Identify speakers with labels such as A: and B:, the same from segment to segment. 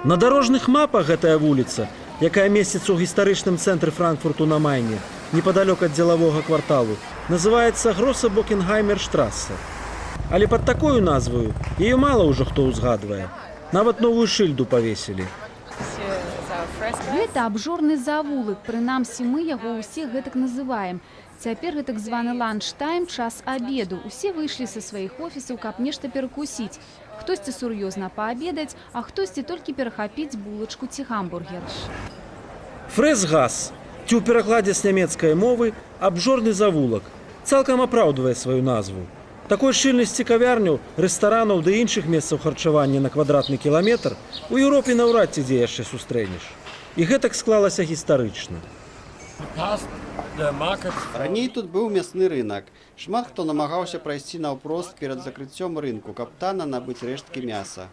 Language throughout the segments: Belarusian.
A: На дарожных мапах гэтая вуліца, якая месціцца ў гістарычным цэнтры Франкфурту на Майне, непадалёк ад дзелавога кварталу, называецца Гроса-Бокенгаймер-штрассе. Але пад такою назваю яе мала ўжо хто ўзгадвае. Нават новую шыльду павесілі.
B: Гэта абжорны завулак, прынамсі мы яго ўсе гэтак называем. Цяпер гэтак званы ланчтайм, час абеду. Усе выйшлі са сваіх офісаў, каб нешта перакусіць. Хтосьці сур'ёзна паабедаць, а хтосьці толькі перахапіць булачку ці гамбургер.
A: Фрэс-гас, ці ў перакладзе з нямецкай мовы абжорны завулак, цалкам апраўдвае сваю назву. Такой шчыльнасці кавярняў, рэстаранаў ды іншых месцаў харчавання на квадратны кіламетр у Еўропе наўрад ці дзе яшчэ сустрэнеш. І гэтак склалася гістарычна.
C: Раней тут быў мясны рынок. Шмат хто намагаўся прайсці наўпрост перад закрыццём рынку, каб танна набыць рэшткі мяса.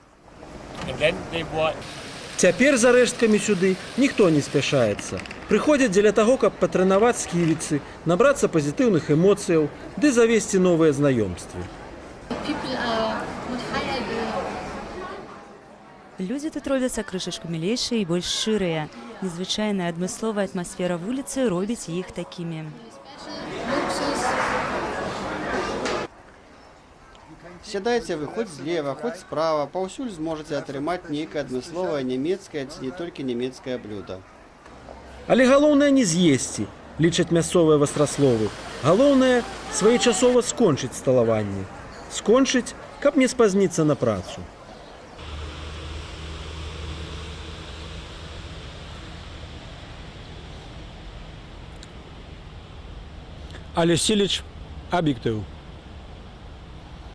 A: Цяпер за рэшткамі сюды ніхто не спяшаецца. Прыходзяць дзеля таго, каб патрэнаваць сківіцы, набрацца пазітыўных эмоцыяў ды завесці новыя знаёмствы.
D: Людзі тут робяцца крышачку мілейшыя і больш шчырыя. Незвычайная адмысловая атмасфера вуліцы робіць іх такімі.
C: Сядайце вы хоць злева, хоць справа, паўсюль зможаце атрымаць нейкае адмысловае нямецкае ці не толькі нямецкае блюда.
A: Але галоўнае не з'есці, лічаць мясцовыя вастрасловы. Галоўнае своечасова скончыць сталаванне. Скончыць, каб не спазніцца на працу.
E: Алеш Сіліч, аб'ектыў.